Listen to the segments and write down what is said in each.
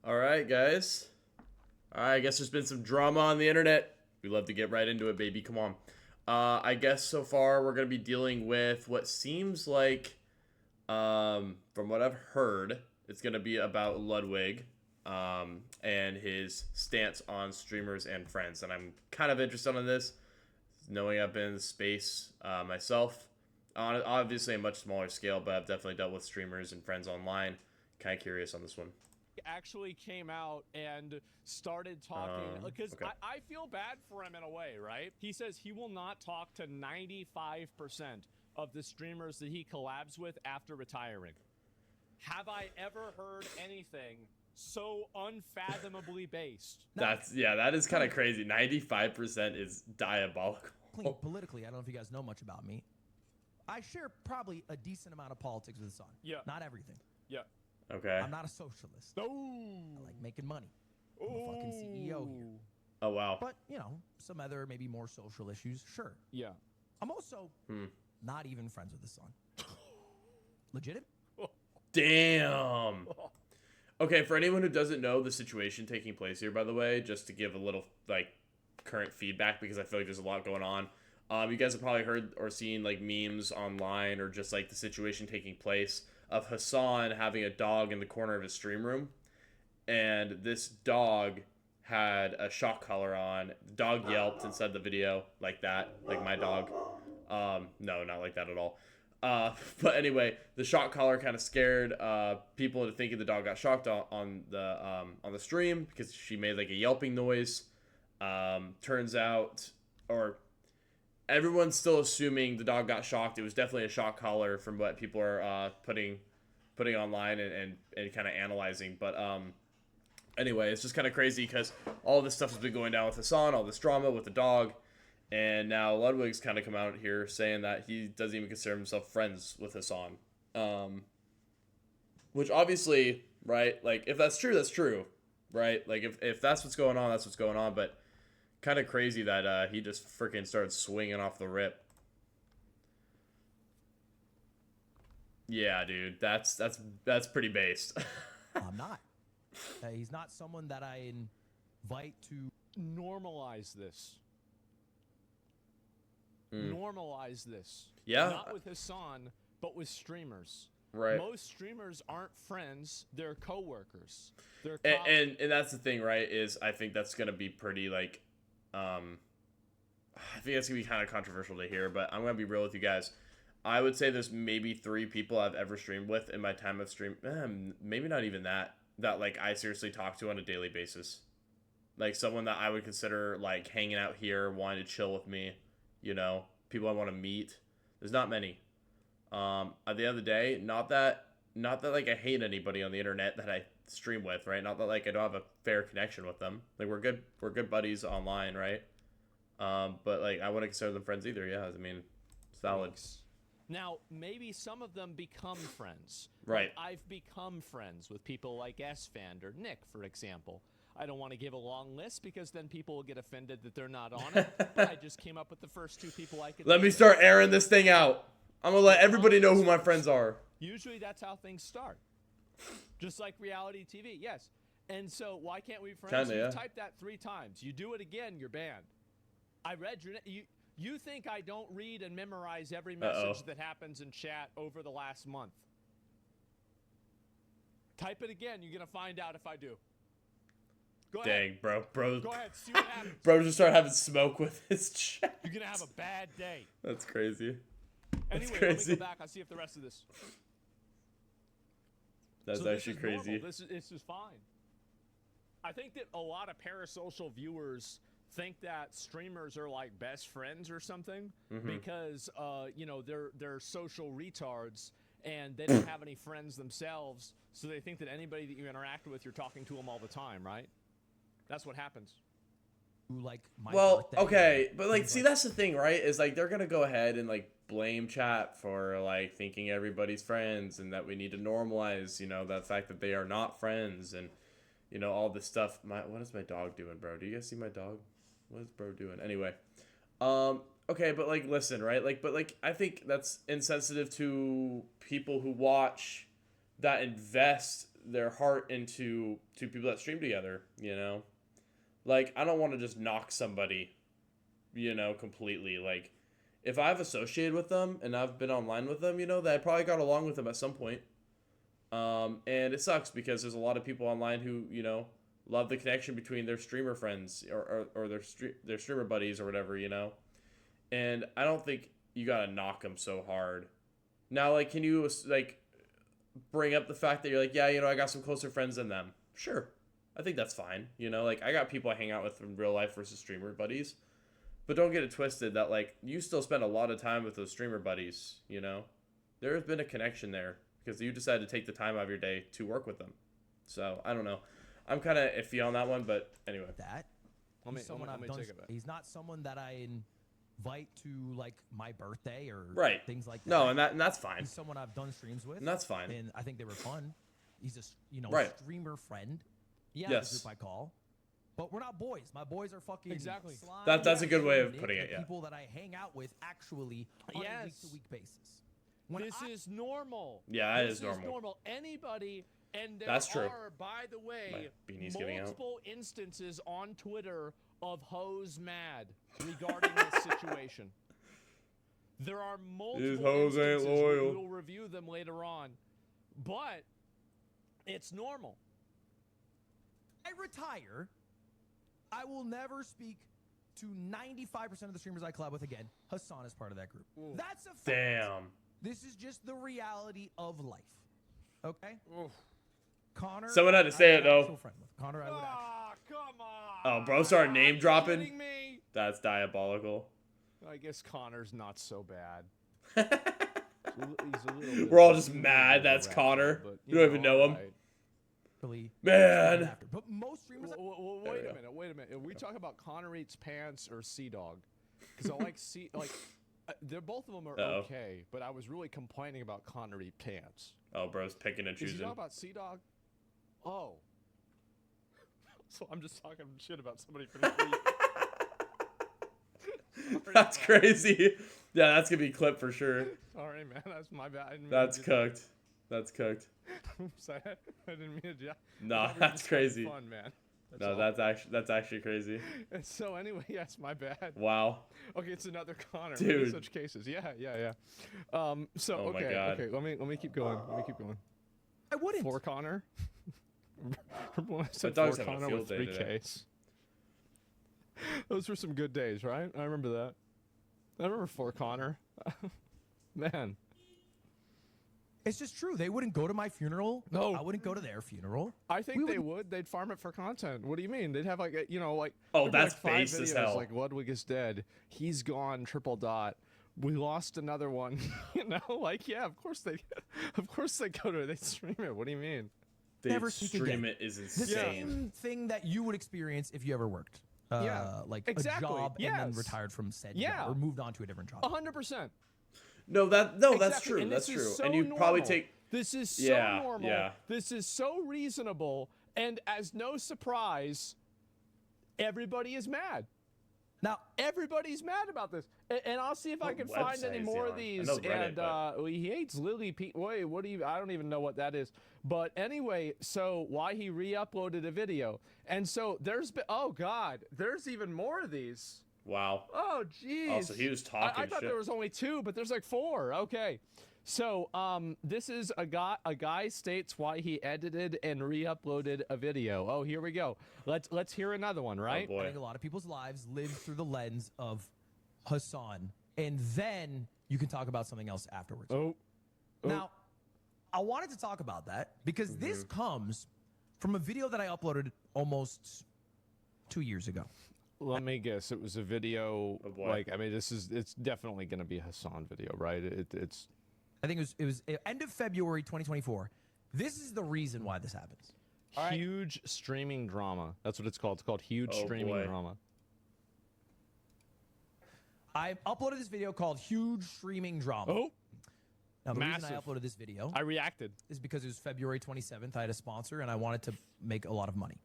All right, guys. All right, I guess there's been some drama on the internet. We love to get right into it, baby. Come on. I guess so far we're going to be dealing with what seems like, from what I've heard, it's going to be about Ludwig and his stance on streamers and friends. And I'm kind of interested in this, knowing I've been in the space myself. On obviously a much smaller scale, but I've definitely dealt with streamers and friends online. Kind of curious on this one. Actually came out and started talking because okay. I feel bad for him in a way, right? He says he will not talk to 95% of the streamers that he collabs with after retiring. Have I ever heard anything so unfathomably based? That is kind of crazy. 95% is diabolical. Politically, I don't know if you guys know much about me. I share probably a decent amount of politics with Hassan. Yeah. Not everything. Yeah. Okay. I'm not a socialist. Oh. I like making money. I'm a fucking CEO here. Oh, wow. But, some other maybe more social issues, sure. Yeah. I'm also not even friends with Hassan. Legit? Damn. Okay, for anyone who doesn't know the situation taking place here, by the way, just to give a little, current feedback, because I feel like there's a lot going on. You guys have probably heard or seen, memes online or just, the situation taking place of Hassan having a dog in the corner of his stream room. And this dog had a shock collar on. The dog yelped inside the video like that, like my dog. No, not like that at all. But anyway, the shock collar kind of scared people into thinking the dog got shocked on the stream because she made a yelping noise. Turns out, or everyone's still assuming the dog got shocked. It was definitely a shock collar from what people are putting online and kind of analyzing. But anyway, it's just kind of crazy because all this stuff has been going down with Hassan, all this drama with the dog. And now Ludwig's kind of come out here saying that he doesn't even consider himself friends with Hassan. Which obviously, right, if that's true, that's true, right? If that's what's going on, that's what's going on. But kind of crazy that he just freaking started swinging off the rip. Yeah, dude, that's pretty based. I'm not. He's not someone that I invite to Normalize this. Normalize this. Yeah. Not with Hassan, but with streamers. Right. Most streamers aren't friends, they're coworkers. They're and that's the thing, right, is I think that's going to be pretty, I think that's going to be kind of controversial to hear, but I'm going to be real with you guys. I would say there's maybe 3 people I've ever streamed with in my time of stream. Maybe not even that I seriously talk to on a daily basis. Someone that I would consider, hanging out here, wanting to chill with me, people I want to meet. There's not many. At the end of the day, not that I hate anybody on the internet that I stream with, right? Not that I don't have a fair connection with them. We're good buddies online, right? But I wouldn't consider them friends either. Yeah, I mean, it's valid. Now, maybe some of them become friends. Right. I've become friends with people like SFan or Nick, for example. I don't want to give a long list because then people will get offended that they're not on it. But I just came up with the first 2 people I could. Let me start airing this thing out. I'm going to let everybody know who my friends are. Usually that's how things start. Just like reality TV, yes. And so why can't we be friends? Kinda, You've yeah. typed that 3 times. You do it again, you're banned. I read your You think I don't read and memorize every message that happens in chat over the last month? Type it again. You're going to find out if I do. Go ahead. Dang, bro. Go ahead. See what happens. Bro just started having smoke with his chat. You're going to have a bad day. That's crazy. Anyway, crazy. let me go back. I'll see if the rest of this. That's So actually this is crazy. normal. This is fine. I think that a lot of parasocial viewers think that streamers are like best friends or something because they're social retards and they don't have any friends themselves, so they think that anybody that you interact with, you're talking to them all the time, right? That's what happens. Well, okay, but see, that's the thing, right? Is they're gonna go ahead and blame chat for thinking everybody's friends and that we need to normalize, the fact that they are not friends and all this stuff. What is my dog doing, bro? Do you guys see my dog? What is bro doing? Anyway, okay, but listen, right? I think that's insensitive to people who watch, that invest their heart into two people that stream together, you know? Like, I don't want to just knock somebody, you know, completely. Like, if I've associated with them and I've been online with them, you know, that I probably got along with them at some point. And it sucks because there's a lot of people online who, you know, love the connection between their streamer friends or their streamer buddies or whatever, you know? And I don't think you gotta knock them so hard. Now, like, can you, like, bring up the fact that you're like, yeah, you know, I got some closer friends than them? Sure. I think that's fine. You know, like, I got people I hang out with in real life versus streamer buddies. But don't get it twisted that, like, you still spend a lot of time with those streamer buddies, you know? There has been a connection there because you decided to take the time out of your day to work with them. So, I don't know. I'm kind of iffy on that one, but anyway. He's not someone that I invite to, like, my birthday or things like that. No, and that's fine. He's someone I've done streams with. And that's fine. And I think they were fun. He's a, you know, streamer friend. Yeah, yes. The group I call. But we're not boys. My boys are fucking slime. That's a good way of putting it, yeah. People that I hang out with actually on a week-to-week basis. This is normal. Yeah, it this is normal. Anybody, and there That's true. are, by the way, multiple instances on Twitter of hoes mad regarding this situation. There are multiple hoes instances. ain't loyal. We will review them later on. But it's normal. I retire. I will never speak to 95% of the streamers I collab with again. Hassan is part of that group. Ooh. That's a fact. Damn. This is just the reality of life. Okay? Oof. Connor. Someone had to say it, though. Connor, I would come on. Oh, bro, started name dropping? Kidding me? That's diabolical. I guess Connor's not so bad. He's a little We're all just mad that's Connor. But, you don't even know him. Right. Man. But most streamers. Wait a minute. If we talk about Connor eats pants or Sea Dog, because I like they're both of them are okay, but I was really complaining about Connor eat pants. Oh, bro's picking and choosing. Is he talking about Sea Dog? Oh. So I'm just talking shit about somebody for no reason. That's crazy. Yeah, that's gonna be clipped for sure. Sorry, man. That's my bad. That's cooked. That's cooked. Oops, I didn't mean to. No, that's crazy. Fun, man. No, that's actually crazy. And so anyway, yes, my bad. Wow. Okay, it's another Connor. Dude. In such cases, yeah. So Oh my okay, God. okay. Let me keep going. I wouldn't. For Connor. Remember when I said dog's for having a Connor field with day 3 today. Ks? Those were some good days, right? I remember that. I remember for Connor. Man. It's just true. They wouldn't go to my funeral. No. I wouldn't go to their funeral. I think they would. They'd farm it for content. What do you mean? They'd have like, Oh, there'd be that's like 5 base as videos, hell. like Ludwig is dead. He's gone. Triple dot. We lost another one. Like, yeah, of course they go to it. They stream it. What do you mean? They Never speak stream again. it is The insane. same thing that you would experience if you ever worked. Like exactly. a job and then Yes. retired from said Yeah. job or moved on to a different job. 100%. That's Exactly. true. And That's this is true. so And you probably normal. take This is so Yeah, normal. yeah. This is so reasonable. And as no surprise, everybody is mad. Now, Everybody's mad about this. And I'll see if I What can find website any is he more on? of I these. know Reddit, And he hates Lily Pete. Wait, what do you? I don't even know what that is. But anyway, so why he re-uploaded a video. And so there's been, oh God, there's even more of these. wow. Oh, jeez. Also, he was talking I thought shit. there was only 2, but there's like 4. Okay. So, this is a guy states why he edited and re-uploaded a video. Oh, here we go. Let's hear another one, right? Oh, boy. I think a lot of people's lives live through the lens of Hassan, and then you can talk about something else afterwards. Oh. Now, I wanted to talk about that because this comes from a video that I uploaded almost 2 years ago. Let me guess. It was a video. Oh, boy. Like, I mean, it's definitely going to be a Hassan video, right? It's. I think it was end of February 2024. This is the reason why this happens. Huge streaming drama. That's what it's called. It's called huge Oh, streaming boy. drama. I uploaded this video called Huge Streaming Drama. Oh, Now, the reason massive. I uploaded this video I reacted. is because it was February 27th. I had a sponsor, and I wanted to make a lot of money.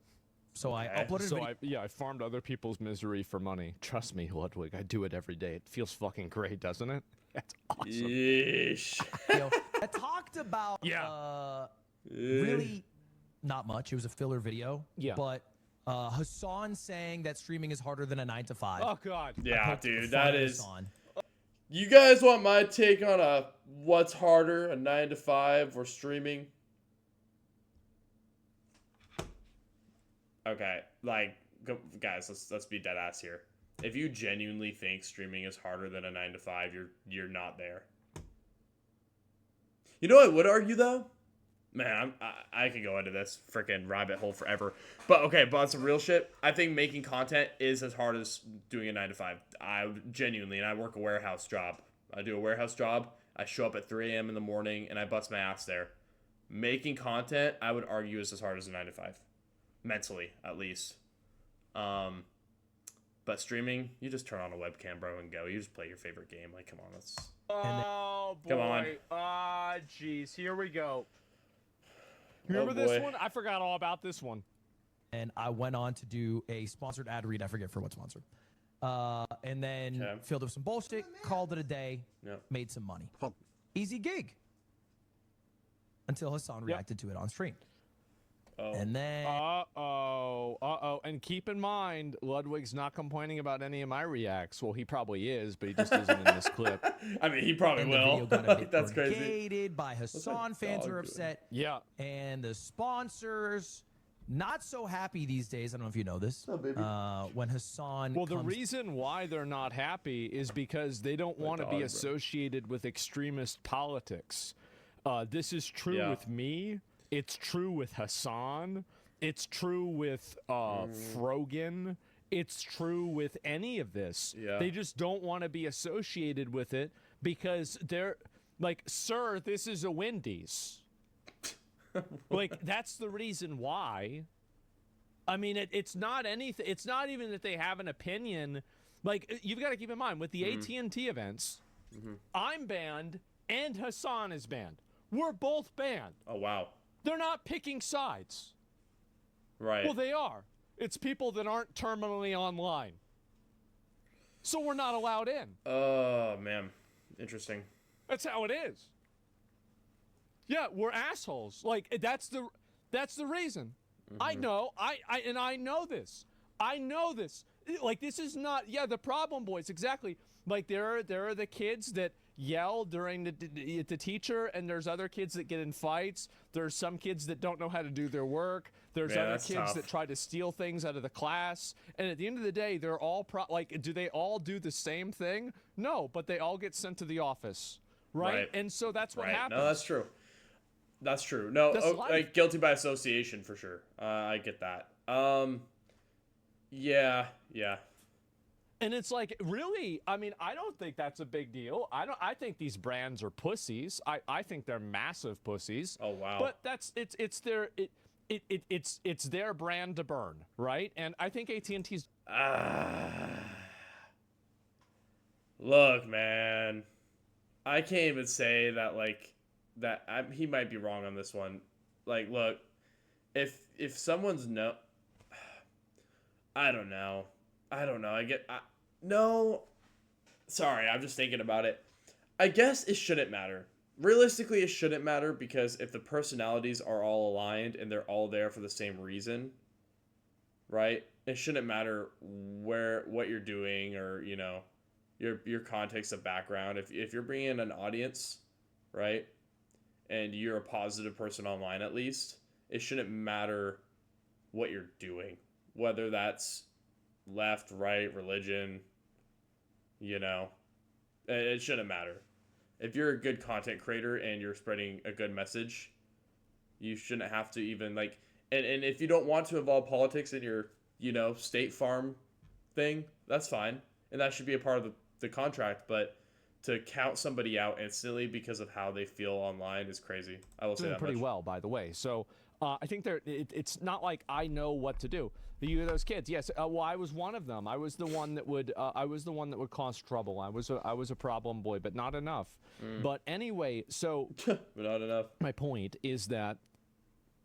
So I Okay. uploaded a So video. I farmed other people's misery for money. Trust me, Ludwig, I do it every day. It feels fucking great, doesn't it? That's awesome. Yeesh. I talked about Yeah. really not much. It was a filler video. Yeah. But Hassan saying that streaming is harder than a 9 to 5. Oh God. Yeah, poked dude, fun that at is. Hassan. You guys want my take on what's harder, a 9 to 5 or streaming? Okay, like, guys, let's be dead ass here. If you genuinely think streaming is harder than a 9 to 5, you're not there. You know what I would argue though? Man, I could go into this freaking rabbit hole forever. But okay, but on some real shit, I think making content is as hard as doing a 9 to 5. I genuinely, and I work a warehouse job. I do a warehouse job. I show up at 3 a.m. in the morning and I bust my ass there. Making content, I would argue, is as hard as a 9 to 5. Mentally, at least. But streaming, you just turn on a webcam, bro, and go. You just play your favorite game. Like, come on, let's. Oh boy. Come on. Ah, jeez. Here we go. Remember this one? I forgot all about this one. And I went on to do a sponsored ad read. I forget for what sponsor. And then filled up some bullshit, called it a day, made some money. Easy gig. Until Hassan reacted to it on stream. Oh. And then... Uh-oh. And keep in mind, Ludwig's not complaining about any of my reacts. Well, he probably is, but he just isn't in this clip. I mean, he probably will. That's crazy. Gated by Hassan. Fans are upset. Yeah. And the sponsors... Not so happy these days. I don't know if you know this. Oh, baby. When Hassan. Well, the reason why they're not happy is because they don't want to be associated with extremist politics. This is true with me. It's true with Hassan. It's true with Frogan. It's true with any of this. Yeah. They just don't want to be associated with it because they're like, sir, this is a Wendy's. Like, that's the reason why. I mean, it's not anything. It's not even that they have an opinion. Like, you've got to keep in mind, with the AT&T events, I'm banned and Hassan is banned. We're both banned. Oh, wow. They're not picking sides. Right. Well, they are. It's people that aren't terminally online. So we're not allowed in. Oh, man. Interesting. That's how it is. Yeah, we're assholes. Like, that's the reason. I know. I know this. I know this. Like, this is not, the problem boys, exactly. Like, there are the kids that yell during the teacher, and there's other kids that get in fights. There's some kids that don't know how to do their work. There's other kids that try to steal things out of the class. And at the end of the day, they're all, do they all do the same thing? No, but they all get sent to the office, right? And so that's what happens. No, that's true. That's true. No, like, guilty by association for sure. I get that. Yeah. And it's like, really? I mean, I don't think that's a big deal. I think these brands are pussies. I think they're massive pussies. Oh wow. But it's their brand to burn, right? And I think AT&T's. Look, man, I can't even say that he might be wrong on this one. Like, look, if someone's I don't know. No. Sorry, I'm just thinking about it. I guess it shouldn't matter. Realistically, it shouldn't matter because if the personalities are all aligned and they're all there for the same reason, right? It shouldn't matter what you're doing or, your context of background. If you're bringing in an audience, right? And you're a positive person online, at least, it shouldn't matter what you're doing, whether that's left, right, religion, it shouldn't matter. If you're a good content creator and you're spreading a good message, you shouldn't have to even and if you don't want to involve politics in your, State Farm thing, that's fine. And that should be a part of the contract, but to count somebody out instantly because of how they feel online is crazy. I will say that pretty much. well, by the way. So I think it's not like I know what to do. Those kids, yes. Well, I was one of them. I was the one that would. I was the one that would cause trouble. I was a problem boy, but not enough. But anyway, so not enough. My point is that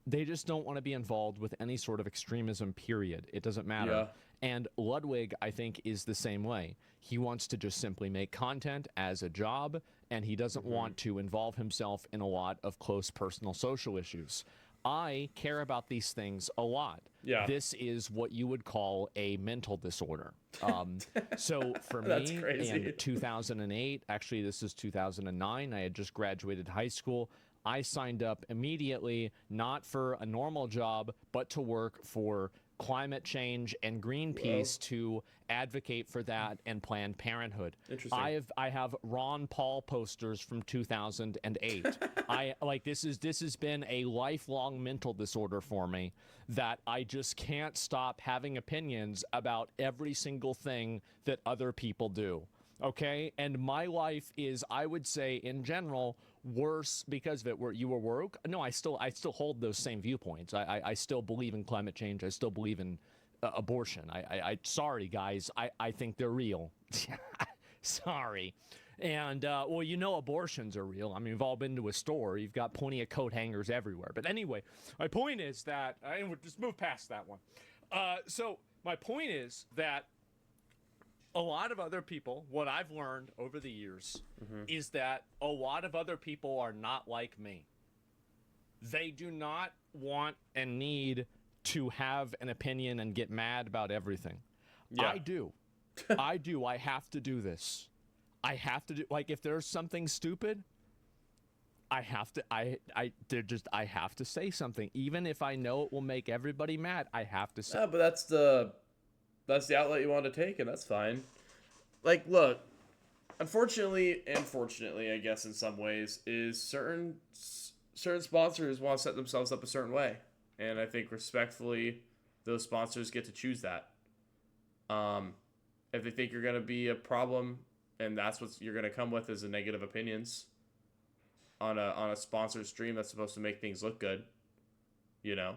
they just don't want to be involved with any sort of extremism. Period. It doesn't matter. Yeah. And Ludwig, I think, is the same way. He wants to just simply make content as a job, and he doesn't want to involve himself in a lot of close personal social issues. I care about these things a lot. Yeah. This is what you would call a mental disorder. So for That's me, crazy. in 2008, actually this is 2009, I had just graduated high school. I signed up immediately, not for a normal job, but to work for climate change and Greenpeace to advocate for that and Planned Parenthood. Interesting. I have Ron Paul posters from 2008. This has been a lifelong mental disorder for me, that I just can't stop having opinions about every single thing that other people do. Okay? And my life is, I would say in general, worse because of it. Where you were woke? No, I still hold those same viewpoints. I still believe in climate change. I still believe in abortion. I sorry guys, I think they're real. Sorry. And well, you know, abortions are real. I mean, we've all been to a store. You've got plenty of coat hangers everywhere. But anyway, my point is that we'll just move past that one. So my point is that a lot of other people, what I've learned over the years, is that a lot of other people are not like me. They do not want and need to have an opinion and get mad about everything. Yeah. I do. I do. I have to do this. I have to do, like, if there's something stupid, I have to, I have to say something. Even if I know it will make everybody mad, I have to say. Yeah, but that's the outlet you want to take, and that's fine. Like, look, unfortunately and fortunately, I guess in some ways, is certain sponsors want to set themselves up a certain way, and I think respectfully, those sponsors get to choose that. If they think you're gonna be a problem, and that's what you're gonna come with is a negative opinions on a sponsored stream that's supposed to make things look good, you know,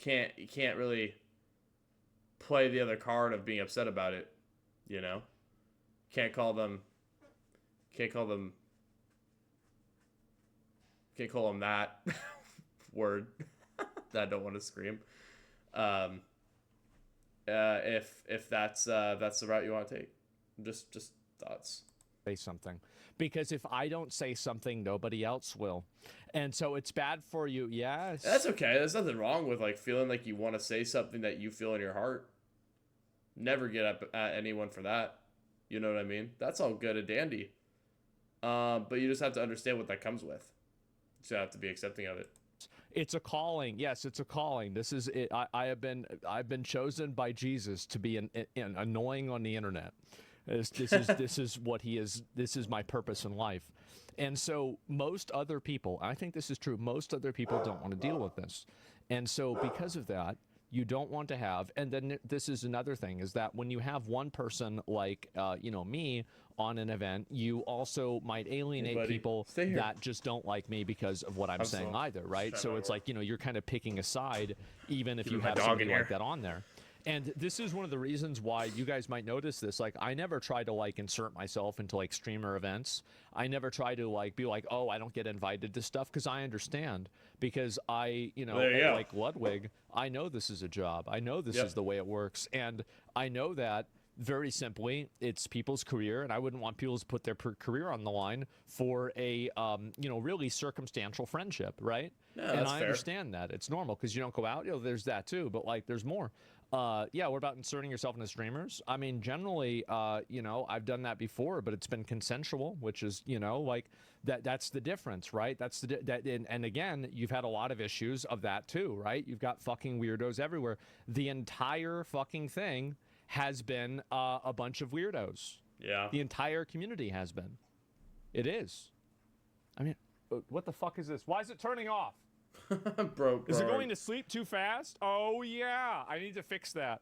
you can't really play the other card of being upset about it, you know. Can't call them that word that I don't want to scream. If that's the route you want to take. Just thoughts. Say something, because if I don't say something, nobody else will, and so it's bad for you. Yes, that's okay. There's nothing wrong with like feeling like you want to say something that you feel in your heart. Never get up at anyone for that. You know what I mean? That's all good and dandy. But you just have to understand what that comes with. So you have to be accepting of it. It's a calling. Yes, it's a calling. This is it. I've been chosen by Jesus to be an annoying on the internet. This is what he is. This is my purpose in life. And so most other people, I think this is true, most other people don't want to deal with this. And so because of that, you don't want to have, and then this is another thing, is that when you have one person like, me on an event, you also might alienate people that just don't like me because of what I'm saying either, right? So it's like, you're kind of picking a side, even if you have somebody like that on there. And this is one of the reasons why you guys might notice this. Like, I never try to like insert myself into like streamer events. I never try to like be like, oh, I don't get invited to stuff, because I understand, because I, like Ludwig, I know this is a job. I know this is the way it works. And I know that very simply, it's people's career, and I wouldn't want people to put their career on the line for a, really circumstantial friendship, right? Yeah, and that's I fair. Understand that. It's normal, because you don't go out. There's that too, but like there's more. What about inserting yourself into streamers? I mean, generally, I've done that before, but it's been consensual, which is, like that's the difference, right? And again, you've had a lot of issues of that too, right? You've got fucking weirdos everywhere. The entire fucking thing has been a bunch of weirdos. Yeah. The entire community has been. It is. I mean, what the fuck is this? Why is it turning off? Broke. Is it going to sleep too fast? Oh, yeah. I need to fix that.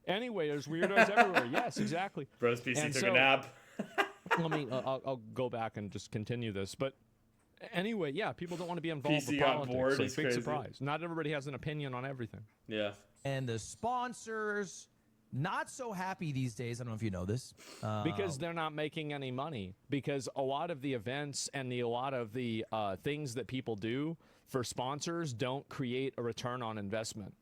Anyway, there's weirdos everywhere. Yes, exactly. Bro's PC took a nap. I'll go back and just continue this. But anyway, yeah, people don't want to be involved PC with politics. board. Like, big surprise. Not everybody has an opinion on everything. Yeah. And the sponsors, not so happy these days. I don't know if you know this. Because they're not making any money. Because a lot of the events and a lot of the things that people do for sponsors don't create a return on investment.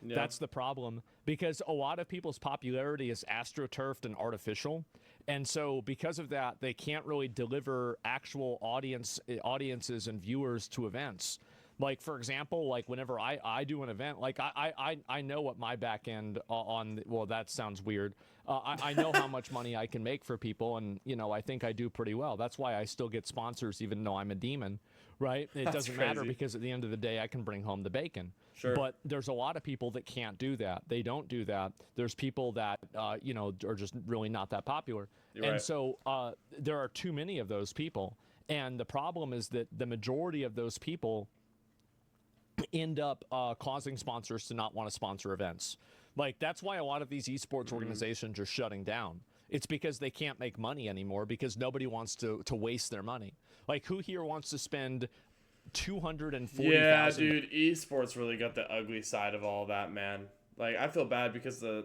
Yeah. That's the problem, because a lot of people's popularity is astroturfed and artificial. And so because of that, they can't really deliver actual audiences and viewers to events. Like, for example, like whenever I do an event, like I know what my back end well, that sounds weird. I know how much money I can make for people, and, you know, I think I do pretty well. That's why I still get sponsors even though I'm a demon, right? It doesn't matter, because at the end of the day, I can bring home the bacon. Sure. But there's a lot of people that can't do that. They don't do that. There's people that, you know, are just really not that popular. You're and right. so there are too many of those people. And the problem is that the majority of those people end up causing sponsors to not want to sponsor events. Like, that's why a lot of these esports organizations are shutting down. It's because they can't make money anymore, because nobody wants to waste their money. Like, who here wants to spend $240,000? Yeah, dude, esports really got the ugly side of all that, man. Like, I feel bad because the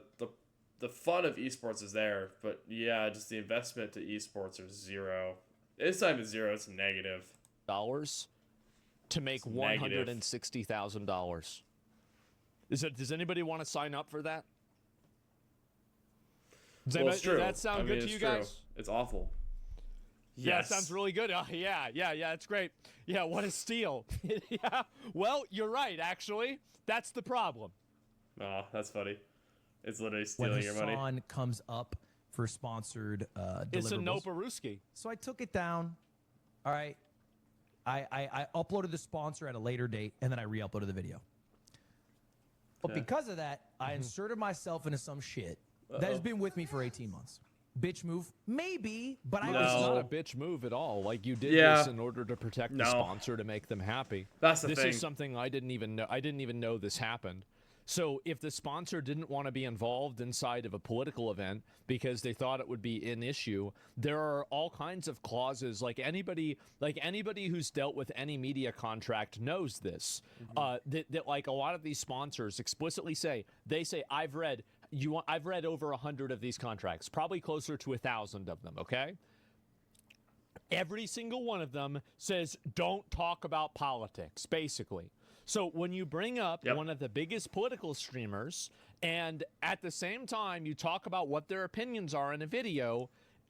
fun of esports is there, but yeah, just the investment to esports are zero. It's not even zero, it's negative. Dollars to make $160,000. Does anybody want to sign up for that? Does It's true. Does that sound good to you guys? It's awful. Yeah, Yes. it sounds really good. Yeah, it's great. Yeah, what a steal. Yeah, well, you're right, actually. That's the problem. Oh, that's funny. It's literally stealing your money. When Hassan comes up for sponsored deliverables. It's a Noparuski. So I took it down. All right. I uploaded the sponsor at a later date, and then I re-uploaded the video. But because of that, I inserted myself into some shit that has been with me for 18 months. Bitch move? Maybe, but I was It's not a bitch move at all. Like, you did this in order to protect the sponsor, to make them happy. That's the thing. This is something I didn't even know. I didn't even know this happened. So if the sponsor didn't want to be involved inside of a political event because they thought it would be an issue, there are all kinds of clauses. Like anybody who's dealt with any media contract knows this. That like a lot of these sponsors explicitly say, I've read over 100 of these contracts, probably closer to 1,000 of them. Okay. Every single one of them says, don't talk about politics, basically. So when you bring up one of the biggest political streamers, and at the same time you talk about what their opinions are in a video,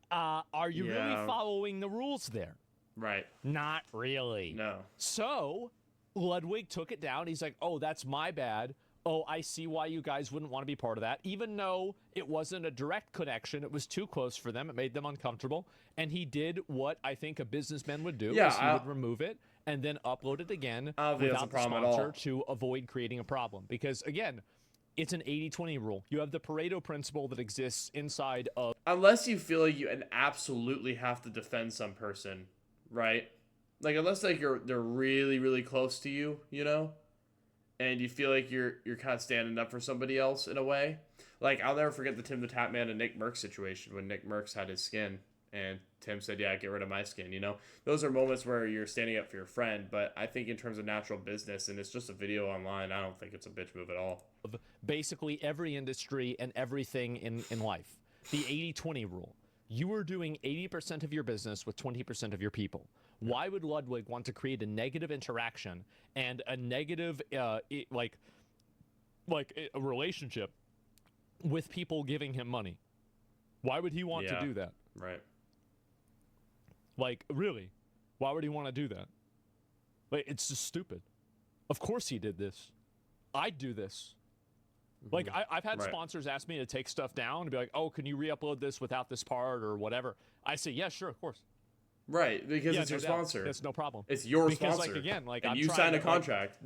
are you really following the rules there? Right. Not really. No. So Ludwig took it down. He's like, oh, that's my bad. Oh, I see why you guys wouldn't want to be part of that. Even though it wasn't a direct connection, it was too close for them. It made them uncomfortable. And he did what I think a businessman would do. Yeah, he would remove it and then upload it again without the sponsor to avoid creating a problem. Because, again, it's an 80-20 rule. You have the Pareto principle that exists inside of... Unless you feel like you absolutely have to defend some person, right? Like, unless like they're really, really close to you, you know? And you feel like you're kind of standing up for somebody else in a way. Like, I'll never forget the Tim the Tap Man and Nick Merckx situation when Nick Merckx had his skin and Tim said, yeah, get rid of my skin, you know? Those are moments where you're standing up for your friend, but I think in terms of natural business, and it's just a video online, I don't think it's a bitch move at all. Basically every industry and everything in life. The 80-20 rule. You are doing 80% of your business with 20% of your people. Why would Ludwig want to create a negative interaction and a negative, like a relationship with people giving him money? Why would he want to do that? Right. Like, really? Why would he want to do that? Like, it's just stupid. Of course he did this. I'd do this. Like, I've had sponsors ask me to take stuff down and be like, oh, can you re-upload this without this part or whatever? I say, yeah, sure, of course. Right, because it's your sponsor. That's no problem. It's your because, sponsor. Like, again, like, and I'm you signed a contract.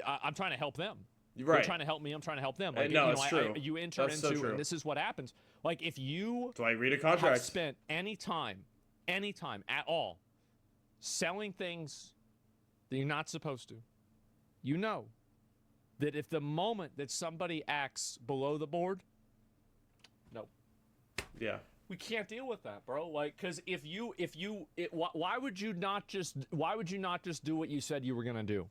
I'm trying to help them. Right. They're trying to help me. I'm trying to help them. Like, no, it's true. You enter That's into, so true. and this is what happens. Like, if you do I read a contract? Have spent any time at all selling things that you're not supposed to, you know that if the moment that somebody acts below the board, no. Yeah. We can't deal with that, bro. Like, because why would you not just do what you said you were gonna do?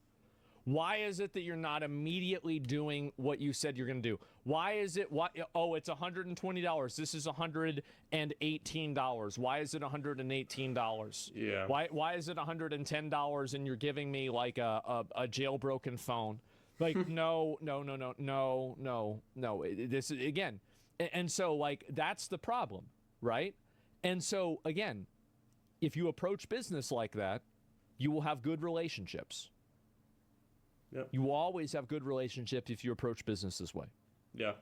Why is it that you're not immediately doing what you said you're gonna do? Why is it? Oh, it's $120. This is $118. Why is it $118? Yeah. Why is it $110 and you're giving me like a jailbroken phone? Like, no. This is, again, and so, like, that's the problem, right? And so, again, if you approach business like that, you will have good relationships. Yep. You will always have good relationships if you approach business this way. Yeah.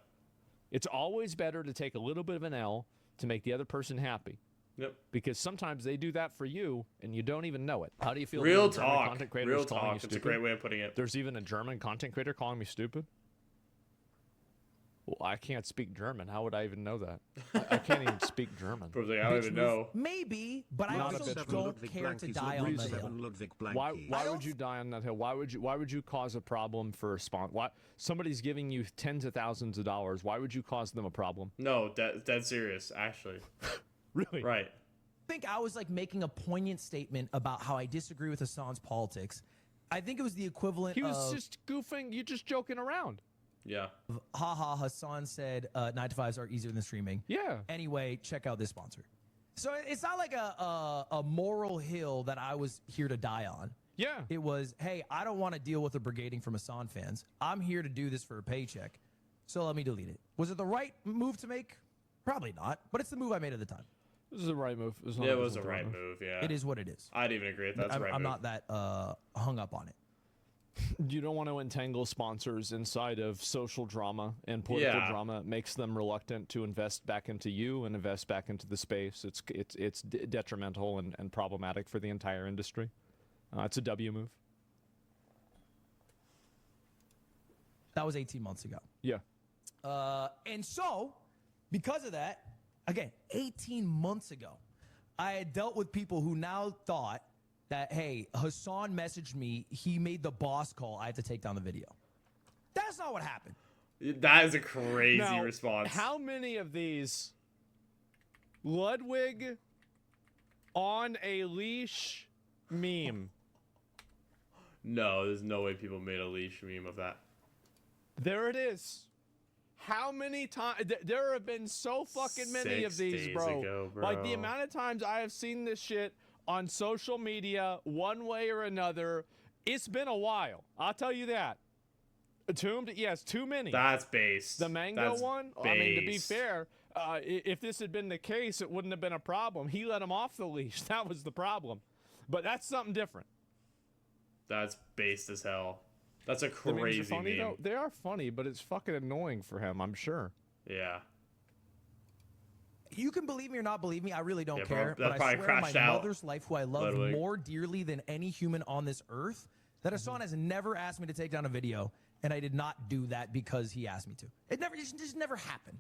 It's always better to take a little bit of an L to make the other person happy. Yep. Because sometimes they do that for you, and you don't even know it. How do you feel? Real about German talk. Content creators Real calling talk. you It's stupid? a great way of putting it. There's even a German content creator calling me stupid. Well, I can't speak German. How would I even know that? I can't even speak German. Like, I don't even know. Maybe, but I also don't care to die on the hill. Why would you die on that hill? Why would you cause a problem for a sponsor? Why somebody's giving you tens of thousands of dollars? Why would you cause them a problem? No, dead serious, actually. Really? Right. I think I was like making a poignant statement about how I disagree with Hassan's politics. I think it was the equivalent of... He was just goofing, you just joking around. Yeah. Haha, Hassan said 9 to 5s are easier than streaming. Yeah. Anyway, check out this sponsor. So it's not like a moral hill that I was here to die on. Yeah. It was, hey, I don't want to deal with the brigading from Hassan fans. I'm here to do this for a paycheck. So let me delete it. Was it the right move to make? Probably not, but it's the move I made at the time. This is the right move. It was a right move, yeah. It is what it is. I'd even agree with that. That's the right move. I'm not that hung up on it. You don't want to entangle sponsors inside of social drama and political drama. It makes them reluctant to invest back into you and invest back into the space. It's detrimental and problematic for the entire industry. It's a W move. That was 18 months ago. Yeah. And so, because of that, again, 18 months ago, I had dealt with people who now thought that, hey, Hassan messaged me, he made the boss call, I have to take down the video. That's not what happened. That is a crazy response. How many of these Ludwig on a leash meme? No, there's no way people made a leash meme of that. There it is. How many times? There have been so fucking many of these, bro. Like, the amount of times I have seen this shit on social media, one way or another, it's been a while. I'll tell you that. Yes, too many. That's based. The mango one? Based. I mean, to be fair, if this had been the case, it wouldn't have been a problem. He let him off the leash. That was the problem. But that's something different. That's based as hell. That's a The memes crazy are funny, meme. though. They are funny, but it's fucking annoying for him, I'm sure. Yeah. You can believe me or not believe me, I really don't care. That but I swear on my mother's life, who I love Ludwig. more dearly than any human on this earth, that Hassan has never asked me to take down a video, and I did not do that because he asked me to. It just never happened.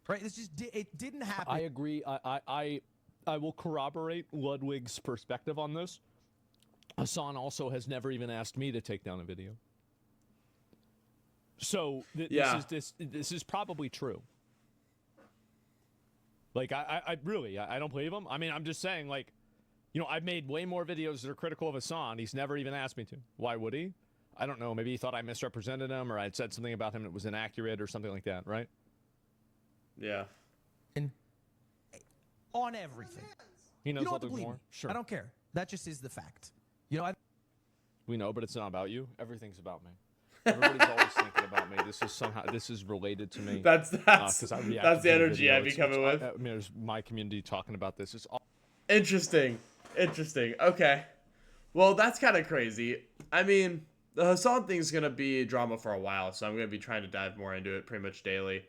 Right? It didn't happen. I agree. I will corroborate Ludwig's perspective on this. Hassan also has never even asked me to take down a video. So this is probably true. Like, I really don't believe him. I mean, I'm just saying, like, you know, I've made way more videos that are critical of Hassan. He's never even asked me to. Why would he? I don't know. Maybe he thought I misrepresented him, or I'd said something about him that was inaccurate or something like that, right? Yeah. And on everything. He knows you don't a have to little believe more. me. Sure. I don't care. That just is the fact. You know, we know, but it's not about you. Everything's about me. Everybody's always thinking about me. This is related to me. That's the energy I'd be coming with. I mean, there's my community talking about this. It's all interesting. Okay. Well, that's kind of crazy. I mean, the Hassan thing's gonna be drama for a while, so I'm gonna be trying to dive more into it pretty much daily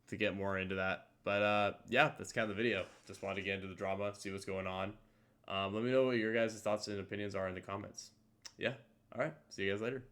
to get more into that. But yeah, that's kind of the video. Just wanted to get into the drama, see what's going on. Let me know what your guys' thoughts and opinions are in the comments. Yeah. All right. See you guys later.